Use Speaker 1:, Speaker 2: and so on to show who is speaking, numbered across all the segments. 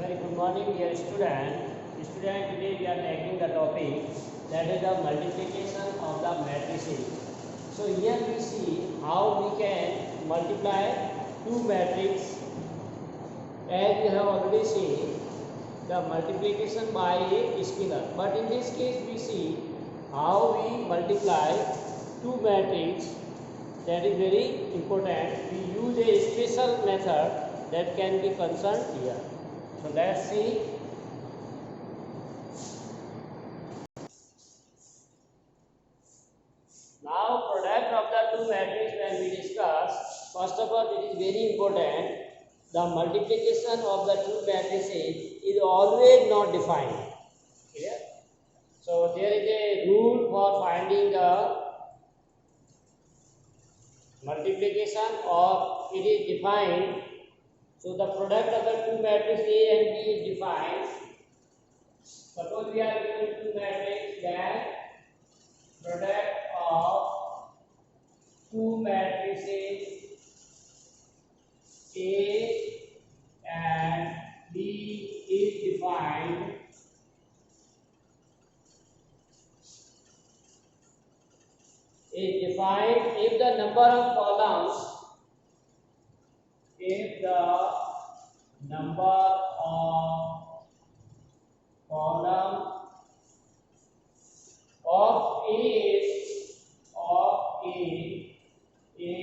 Speaker 1: Very good morning, dear student. Student, today we are taking the topic that is the multiplication of the matrices. So here we see how we can multiply two matrices. As we have already seen, the multiplication by a scalar. But in this case, we see how we multiply two matrices. That is very important. We use a special method that can be concerned here. So let's see. Now product of the two matrices when we discuss, first of all it is very important, the multiplication of the two matrices is always not defined. Clear? So there is a rule for finding the multiplication or it is defined. So the product of the two matrices A and B is defined. Suppose we are given two matrices, then product of two matrices A and B is defined if the number of columns of A is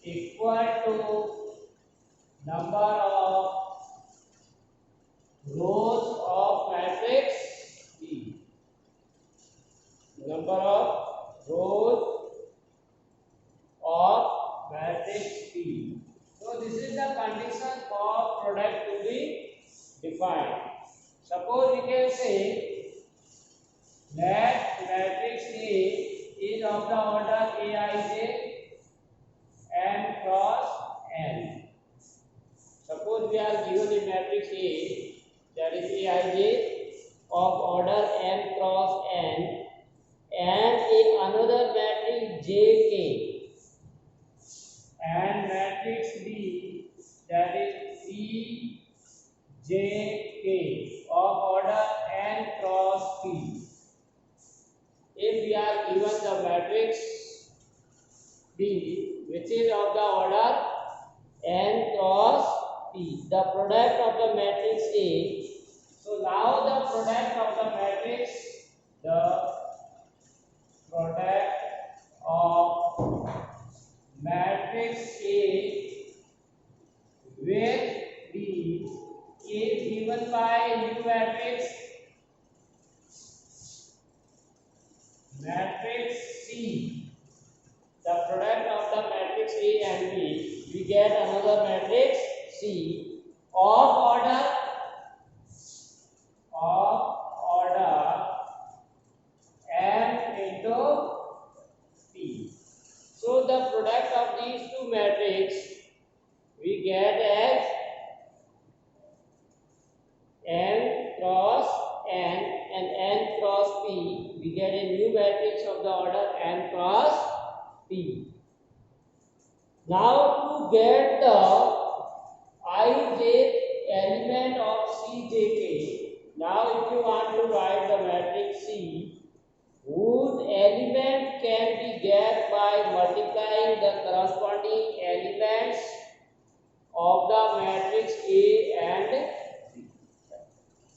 Speaker 1: equal to number of rows of matrix B. Number of rows of matrix B. So this is the condition for product to be defined. Suppose we can say that matrix A is of the order Aij n cross n. Suppose we are given a matrix A, that is Aij of order n cross n, and another matrix Jk, and matrix B, that is Cjk of order n cross p. If we are given the matrix B, which is of the order n cross p, the product of the matrix A. So now the product of the matrix A with B is given by new matrix C. The product of the matrix A and B, we get another matrix C of order m into P. So the product of these two matrices we get as n cross n and n cross p. We get a new matrix of the order n cross p. Now to get the ij element of Cjk, now if you want to write the matrix C, whose element can be get by multiplying the corresponding elements of the matrix A and B.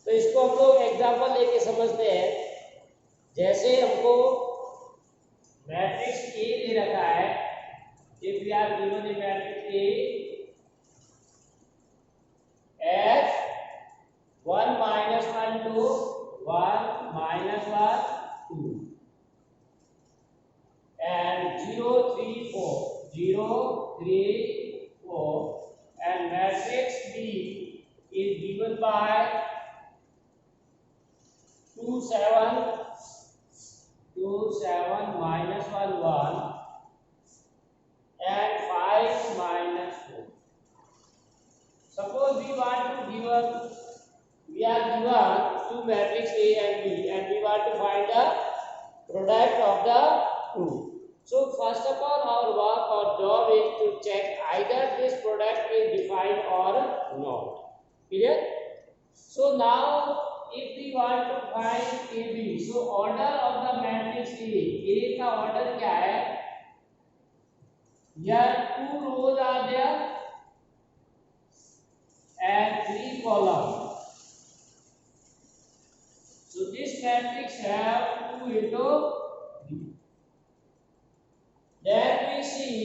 Speaker 1: तो इसको हम लोग example लेके समझते हैं. जैसे हमको matrix A दे रखा है, if we are given a matrix A as 1 minus 1 2 1 minus 1 2 and 0 3 4 0 3 4, and matrix B is given by 2 7 minus 1 1 and 5 minus 4. Suppose we are given two matrix A and B, and we want to find the product of the two. So first of all, our work or job is to check either this product is defined or not. Clear? So now if we want to find AB, so order of the matrix A का order क्या है? Here 2 rows are there and 3 columns. So this matrix have 2 into 3. Then we see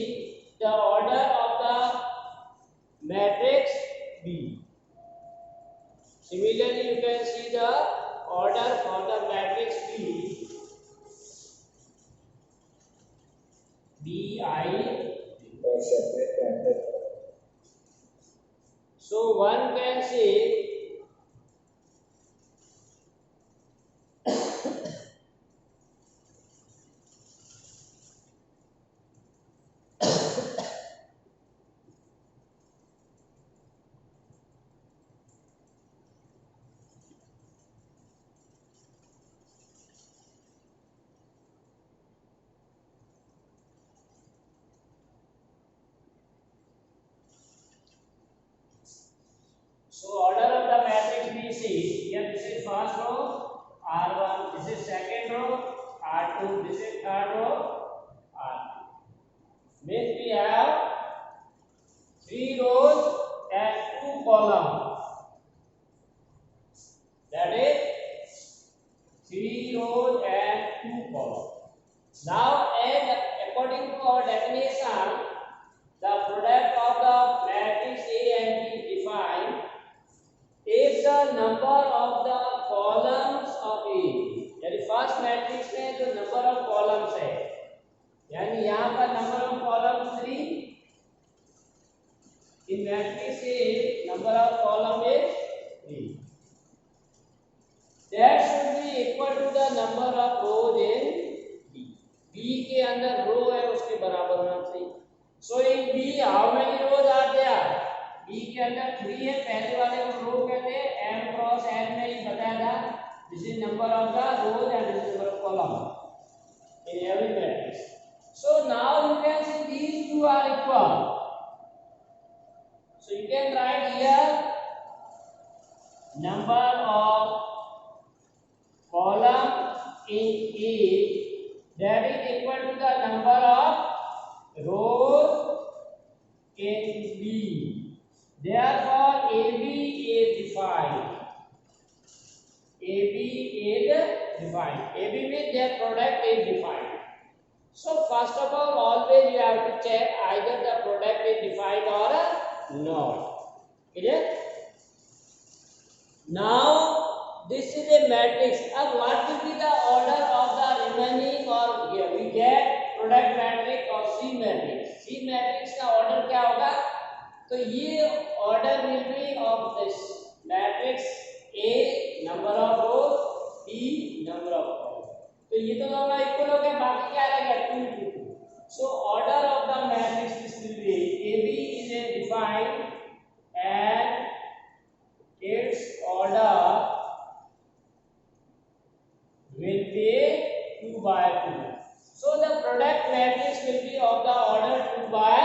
Speaker 1: the order of the matrix B. Similarly, you can see the order for the matrix B. So one can say so order of the matrix B is here. This is first row R1. This is second row R2. This is third row R3. Means we have 3 rows and 2 columns. That is 3 rows and 2 columns. Now, and according to our definition, the product of the matrix A and B defined if the number of the columns of A, यानी first matrix में जो number of columns है, यानी यहाँ पर number of column 3, in matrix A number of column is 3, that should be equal to the number of rows in B. B के अंदर रो है उसके बराबर होना चाहिए. So in B how many rows are there? B के अंदर 3 है. पहले वाले को रो कहते हैं. M क्रॉस N में ही बताया था. This is number of the rows and this is number of columns in every matrix. So now you can see these two are equal. So you can write here number of column in A that is equal to the number of rows in B. Therefore, AB is defined. AB is defined. AB means their product is defined. So first of all, always you have to check either the product is defined or not. Clear? Now this is a matrix. Now what will be the order of the remaining, or here we get product matrix or C matrix. C matrix का order क्या होगा? तो ये order will be of this matrix A number of rows, B number of columns. तो ये तो दोनों equal हो गए. बाकी क्या रहेगा? 2 into 2. So order of the matrix this will be AB is a defined and its order will be 2 by 2. So the product matrix will be of the order 2 by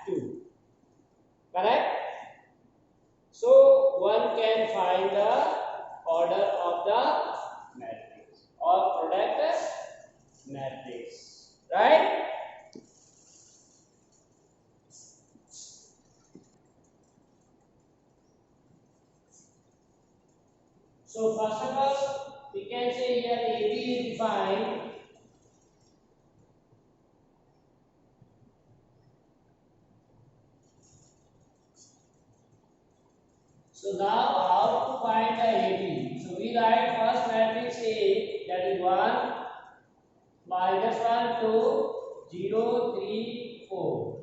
Speaker 1: 2. Correct? So one can find the order of the matrix or product matrix. Right? So first of all, we can say here AB is defined so now how to find the AB? So we write first matrix A, that is 1 minus 1 2 0 3 4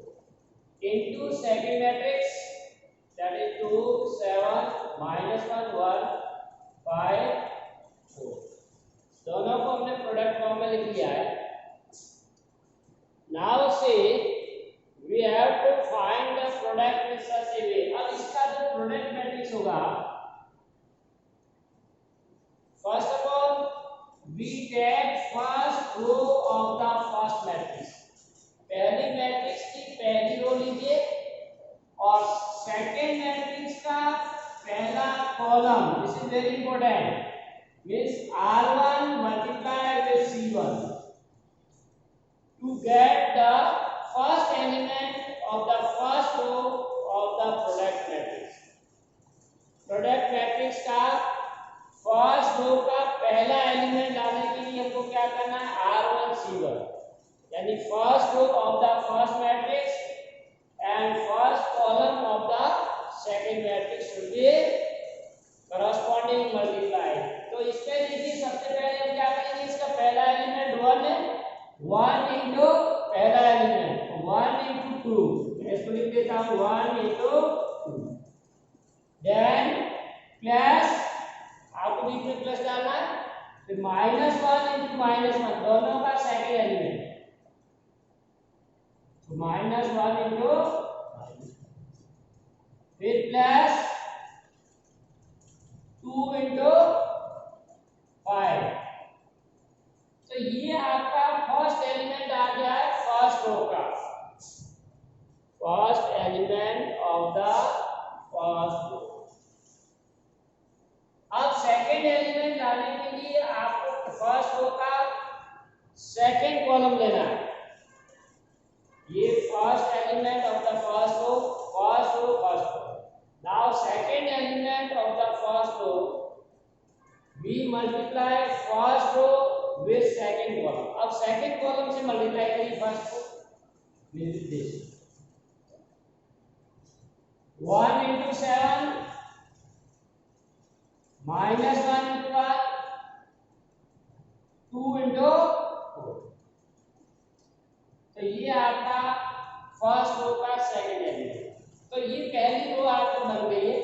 Speaker 1: into second matrix, that is 2 7 minus 1 1 5 4. दोनों को हमने product form में लिख लिया है. Now say we have to find the product in such a way. अब इसका जो प्रोडक्ट मैट्रिक्स होगा, first of all we take first row of the first matrix. पहली मैट्रिक्स की पहली रो लीजिए और सेकंड मैट्रिक्स का पहला column, this is very important, means R1 multiplied with C1 to get the first element of the first row of the product matrix. Product matrix का first row का पहला element लाने के लिए हमको क्या करना है, R1 C1, यानी first row of the first matrix and first column of the second matrix should be corresponding multiply. तो इसके लिए सबसे पहले हम क्या करेंगे, इसका पहला एलिमेंट 1 है, 1 इनटू पहला एलिमेंट 1 इनटू 2, इसको लिख देता हूं 1 इनटू 2, देन प्लस, आपको बीच में प्लस डालना है, फिर -1 इनटू -1 दोनों का सेकंड एलिमेंट, तो -1 इनटू, फिर प्लस 2 इनटू 5। तो ये आपका फर्स्ट एलिमेंट आ गया है फर्स्ट रो का, first element of the first row. अब सेकंड एलिमेंट लाने के लिए आपको फर्स्ट रो का सेकंड कॉलम लेना है, ये first element of the first row, first row, first row. Now second element of the first row we multiply first row with second column। अब सेकंड कॉलम से मल्टीप्लाई करिए first को, means this 1 into 7 minus 1 into 1 2 into 4। तो ये आपका first row का second element, तो ये पहली रो आपको बन गई है।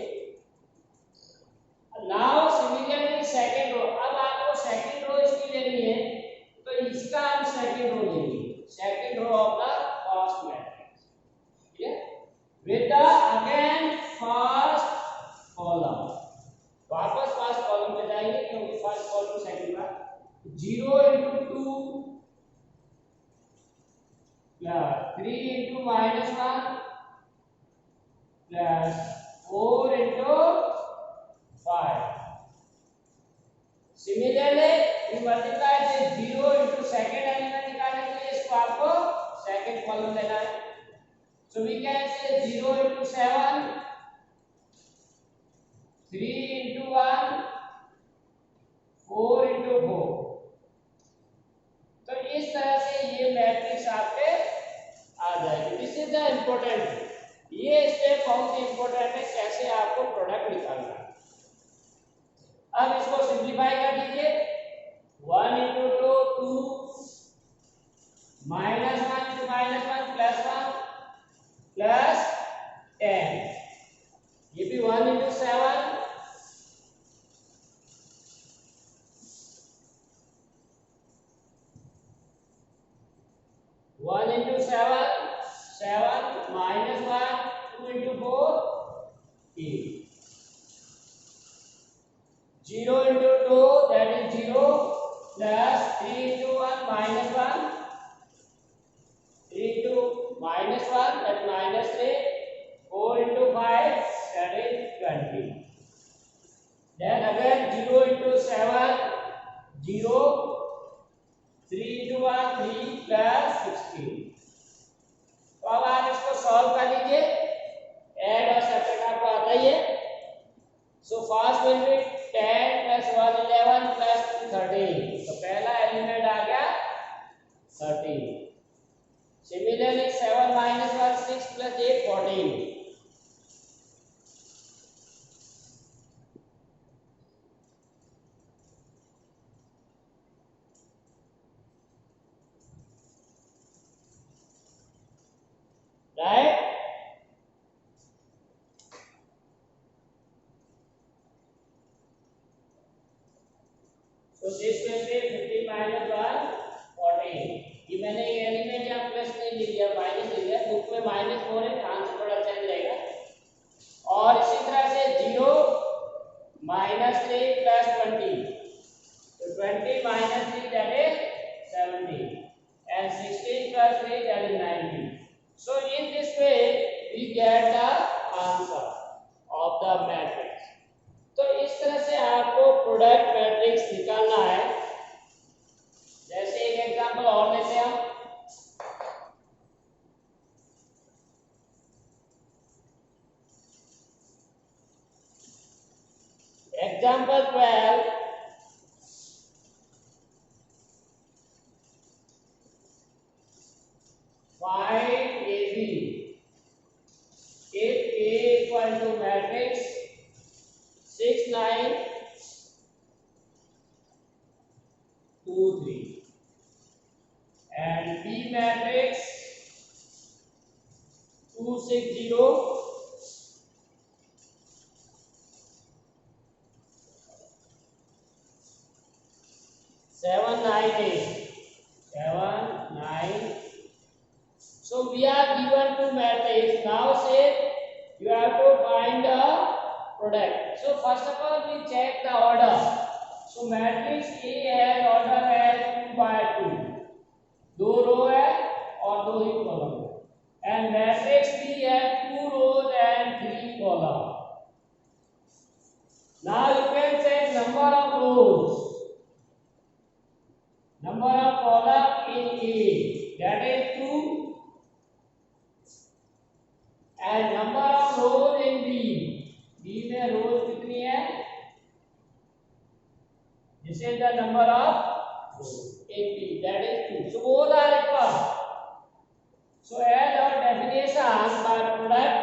Speaker 1: नाउ सिमिलरली सेकंड रो, अब आपको सेकंड रो इसकी लेनी है, तो इसका हम सेकंड रो लेंगे, second row of the first matrix, ठीक है, with the again first column. वापस फर्स्ट कॉलम पे जाएंगे क्योंकि फर्स्ट कॉलम सेकंड का 0 into 2 plus 3 into -1 plus 4 into 5। Similarly, we multiply this 0 into second element निकालने के लिए इसको आपको सेकंड कॉलम लेना है, so we can say 0 into 7 3 into 1 4 into 4। तो इस तरह से ये मैट्रिक्स आपके आ जाएगी। दिस इज द इम्पोर्टेंट, ये स्टेप बहुत ही इंपॉर्टेंट है, कैसे आपको प्रोडक्ट निकालना है। अब इसको सिंपलीफाई कर दीजिए, 1 into 2 2 -1 into -1 plus 1 plus 10, ये भी 1 into 7 1 into 7 7 -1 2 into 4 8, 0 into 2 that is 0 plus 3 into 1 -1 3 into -1 that is -3 4 into 5 that is 20, then again 0 into 7 0 3 into 1 3 plus 16। तो अब आप इसको सॉल्व कर लीजिए, ऐड और सब्ट्रैक्ट आपको आता ही है। So first will be 10 plus 1 11 plus 2 13, तो पहला एलिमेंट आ गया 13। Similarly 7 minus 1 6 plus 8 14। right? So this will be 50 minus 1 14। ये मैंने ये एलिमेंट यहाँ प्लस नहीं ले लिया, माइनस ले लिया, बुक में -4 है, आंसर थोड़ा चेंज रहेगा। और इसी तरह से 0 -3 plus 20, तो 20 minus 3 that is 17 and 16 plus 3 that is 19। So in this way we get the answer of the matrix। Product matrix निकालना है। जैसे एक एग्जांपल और लेते हैं हम। Example 12, find AB if A equal to matrix 6 9 2 3 and B matrix 2 6 0 7 9 8 7 9. So we are given two matrices. Now say you have to find the product. So first of all we check the order. So matrix A has order as 2 by 2. दो रो है और दो ही column है। And matrix B has 2 rows and 3 columns. Now you can check number of rows. Number of columns in A, that is 2, and number of rows in B. B में rows कितनी है? This is the number of rows in B, that is 2. So both are equal. So as our definition by product,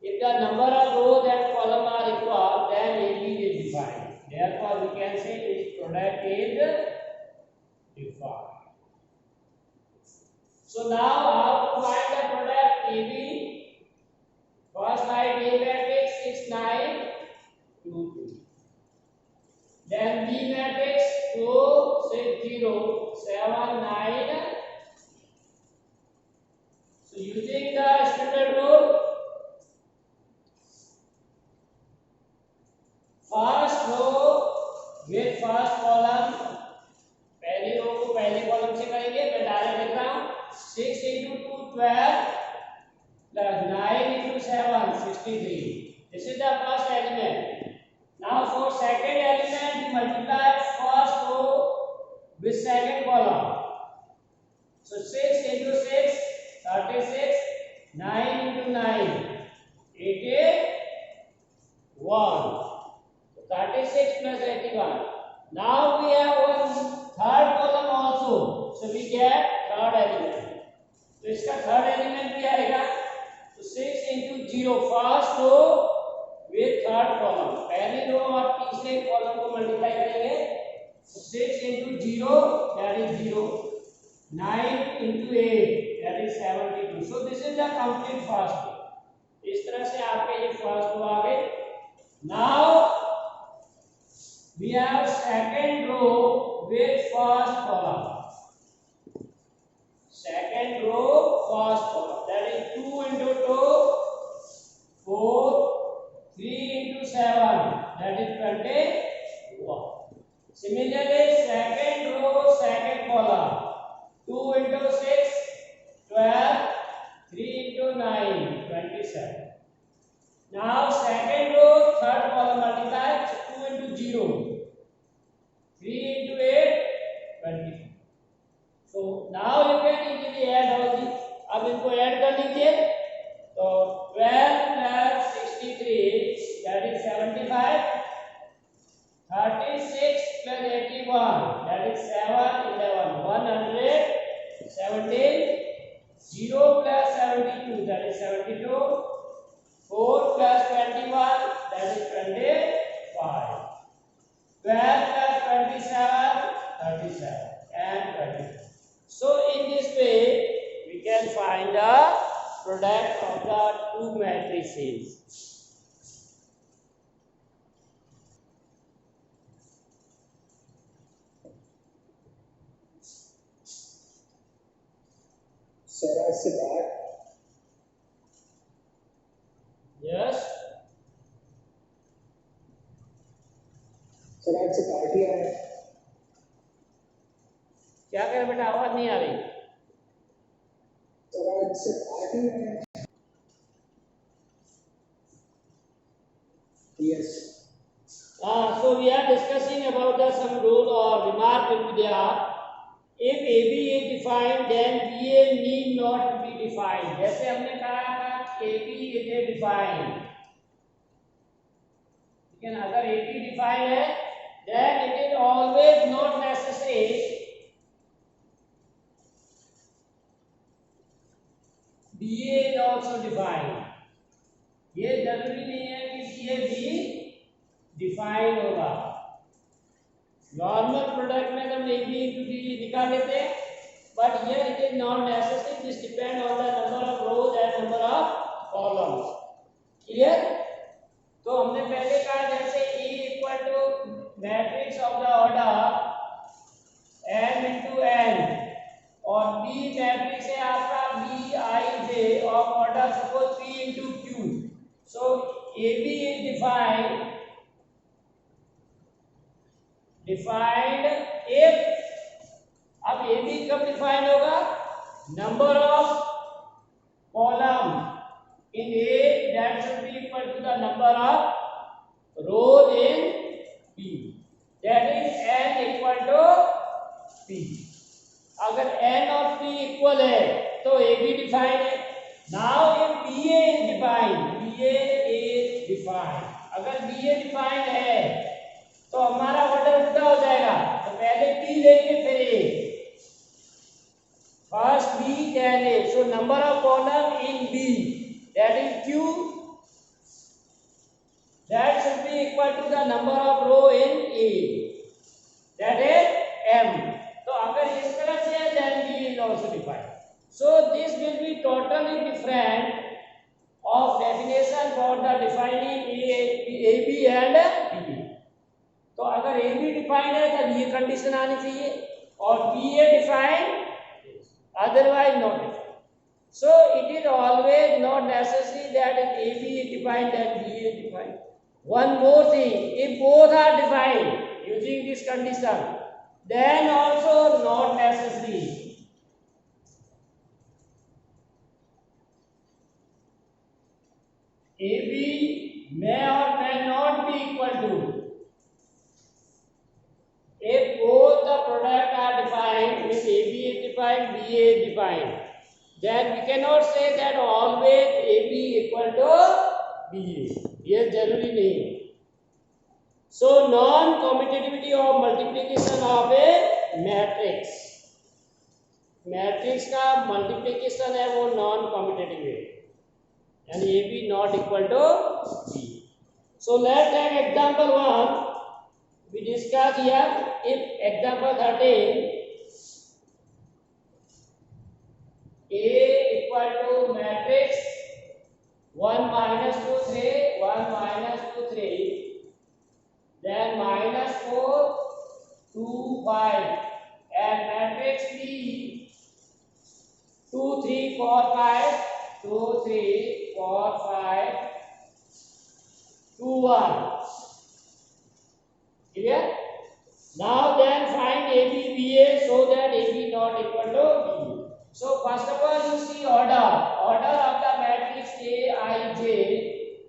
Speaker 1: if the number of rows and columns are equal, then AB is defined. Therefore we can say its product is defined. So now how to find the product AB? First write A matrix 6 9 2 2. Then B matrix 2 6 0 7 9. So using the standard rule, first row with first column, पहली रो को पहले column से करेंगे। मैं direct लिख रहा हूँ 6 into 2 12 plus 9 into 7 63. This is the first element. Now for second element we multiply first row with second column. So 6 into 6 36, 9 into 9 81. 36 plus 81. Now we have one third column also, so we get third element. तो इसका third element भी आएगा। तो 6 into 0 first row with third column, पहली row और तीसरे column को multiply करेंगे। तो 6 into 0 that is 0, 9 into 8 that is 72. So this is the complete first row. इस तरह से आपके ये फर्स्ट रो आ गए। Now we have second row with first column. Second row first column, that is 2 into 2 4, 3 into 7 that is 21. Similarly second row second column, 2 into 6 12, 3 into 9 27. Now second row third column multiply, 2 into 0 3 into 8 20. So now you can easily add all these. अब इनको add कर लीजिए। तो 12 plus 63 that is 75, 36 plus 81 that is 7 11 117, 0 plus 72 that is 72, 4 plus 21 that is 25, 12 plus 27 37 and 24. So in this way we can find the product of the two matrices.
Speaker 2: Sir, आज से बात।
Speaker 1: Yes.
Speaker 2: Sir आज से party है।
Speaker 1: क्या कर बेटा, आवाज नहीं आ रही।
Speaker 2: सर आज से पार्टी है। Yes.
Speaker 1: So we are discussing about the some rule or remark will be there. If AB is defined, then BA need not to be defined. जैसे हमने कहा था AB is a defined. लेकिन अगर AB defined है, then it is always not necessary BA is also defined. ये जरूरी नहीं है कि BA भी डिफाइंड होगा. नॉर्मल प्रोडक्ट में हम AB into D निकाल लेते हैं, but here it is not necessary. This depend on the number of rows and number of columns. Clear? तो हमने पहले कहा जैसे E equal to matrix of the order m into n और B matrix है आपका Bij of order suppose P into Q. So AB is defined if, अब AB कब डिफाइन होगा? Number of column in A that should be equal to the number of rows in B, that is n equal to P. अगर n और P equal है तो AB define है. Now if BA is defined, अगर BA define है तो हमारा order उल्टा हो जाएगा. तो पहले P लेंगे फिर A. First B then A. So number of column in B, that is Q, that should be equal to the number of row in A, that is M. तो अगर इस तरह से है then B is also defined. So this will be totally different of definition for the defining AB and BA. तो अगर AB defined है तब ये कंडीशन आनी चाहिए और BA defined, otherwise not defined. So it is always not necessary that if AB is defined then BA is defined. One more thing, if both are defined using this condition, then also not necessary. AB may or may not be equal to. If both the product are defined, means AB is defined, BA is defined, then we cannot say that always AB equal to BA. ये जरूरी नहीं है. So non-commutativity of multiplication of a matrix. Matrix का multiplication है वो non commutative है, यानी AB not equal to B. So let's take example 1. We discuss here if example 13 A equal to matrix 1 minus 2 3 1 minus 2 3 then minus 4 2 5 and matrix B 2 3 4 5 2 3 4 5 2 1. Clear? Now then find AB BA so that AB not equal to B. So first of all you see order of the matrix Aij,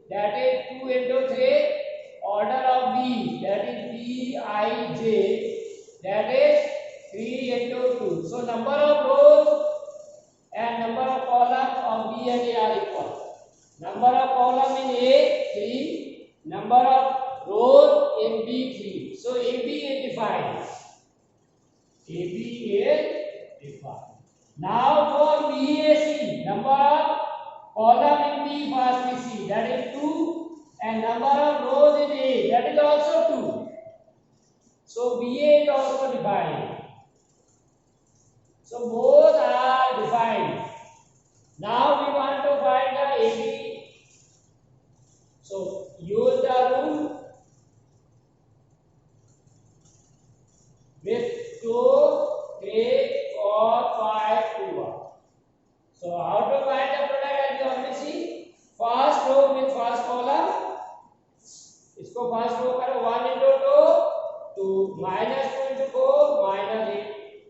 Speaker 1: that is 2 into 3. Order of B, that is Bij, that is 3 into 2. So number of rows and number of columns of B and A are equal. Number of columns in A 3, number of rows in B 3. So AB is defined. AB is defined. Now for BAC, number of column in B first we see, that is 2, and number of rows in A, that is also 2. So BA is also defined. So both are defined. Now we want to find the AB. So use the rule with 2, 3, 4, 5, 2, 1. So how to find the product as you already see? First row with first column. इसको first row करो 1 into 2, 2 minus 2 into 4 minus 8,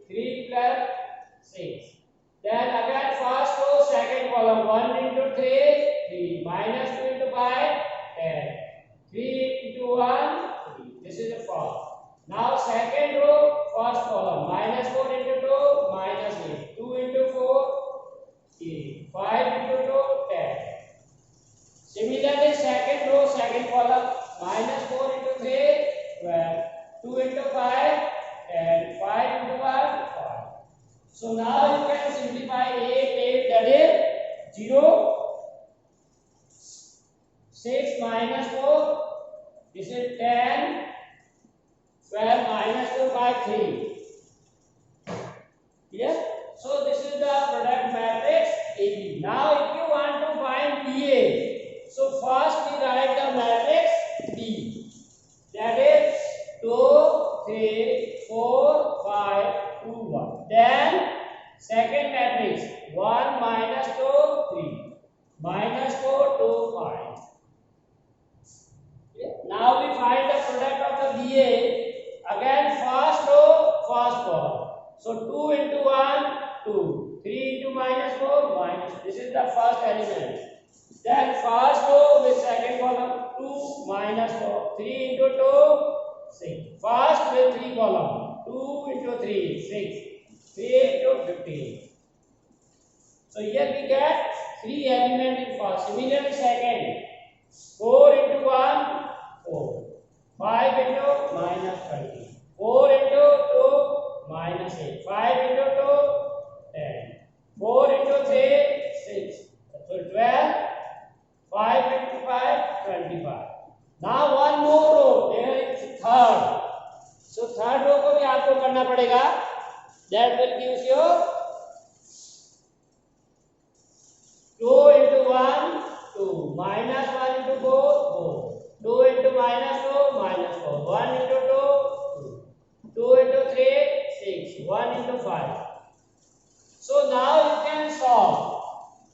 Speaker 1: 3 plus 6. Then again first row second column 1 into 3, 3 minus 2 into 5, 10, 3 into 1, 3. second row, second column. Minus 4 into 3, 12. 2 into 5, 10. 5 into 1, 5. So now you can simplify 8, that is 0. 6 minus 4, this is 10. 12 minus 2 by 3. Yes? So this is the product matrix AB. Now if you want to find BA, so first we write the matrix B. That is 2, 3, 4, 5, 2, 1. Then second matrix 1 minus 2, 3. Minus 4, 2, 5. Okay. Now we find the product of the BA. Again first row, first column. So 2 into 1, 2. 3 into minus 4, minus. This is the first element. Then first row with second column, 2 minus 4. 3 into 2, 6. First with 3 column, 2 into 3, 6. 3 into 15. So here we get 3 elements in first. Similarly second, 4 into 1, 4. 5 into minus 30. 4 into 2, minus 8. 5 into 2, 10. 4 into 3, 6. So 12. 5 into 5, 25. Now one more row. There is third. So third row को भी आपको करना पड़ेगा. That will give you 2 into 1, 2. Minus 1 into 4, 4. 2 into minus 2, minus 4. 1 into 2, 2. 2 into 3, 6. 1 into 5. So now you can solve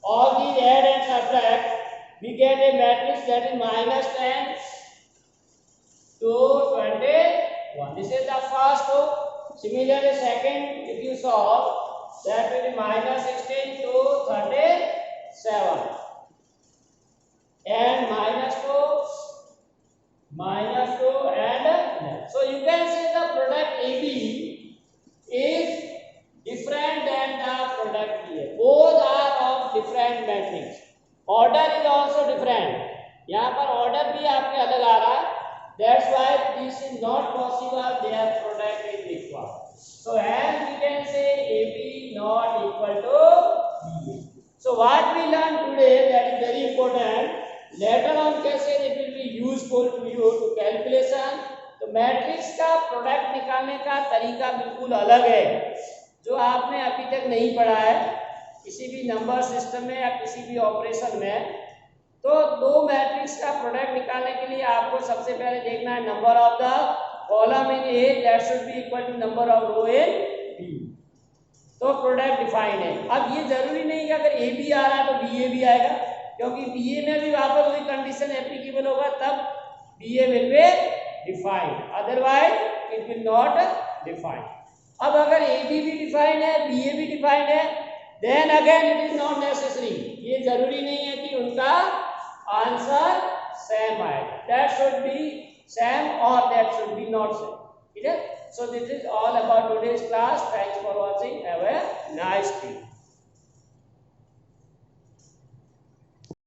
Speaker 1: all these add and subtract. We get a matrix that is minus 10 to 21. This is the first row. Similarly, second, if you solve, that will be minus 16 to 37. And minus 2, and 11. So you can say the product AB is different than the product BA. Both are of different matrix. Order is also different. यहाँ पर order भी आपके अलग आ रहा है. That's why this is not possible. Their product is required. So hence we can say AB not equal to BA. So what we learned today, that is very important. Later on कैसे it will be useful to you to calculation. तो matrix का product निकालने का तरीका बिल्कुल अलग है, जो आपने अभी तक नहीं पढ़ा है किसी भी नंबर सिस्टम में या किसी भी ऑपरेशन में. तो दो मैट्रिक्स का प्रोडक्ट निकालने के लिए आपको सबसे पहले देखना है number of the column in A that should be equal to number of row in B. तो प्रोडक्ट डिफाइन है. अब ये जरूरी नहीं कि अगर ए बी आ रहा है तो बी ए भी आएगा, क्योंकि बी ए में भी वापस वही कंडीशन एप्लीकेबल होगा, तब B A will be defined, otherwise it will not defined. अब अगर ए बी भी डिफाइंड है, बी ए भी डिफाइंड है, then again it is not necessary. ये जरूरी नहीं है कि उनका आंसर सेम आए. दैट शुड बी सेम और that should be not same. ठीक है. So this is all about today's class. Thanks for watching. Have a nice day.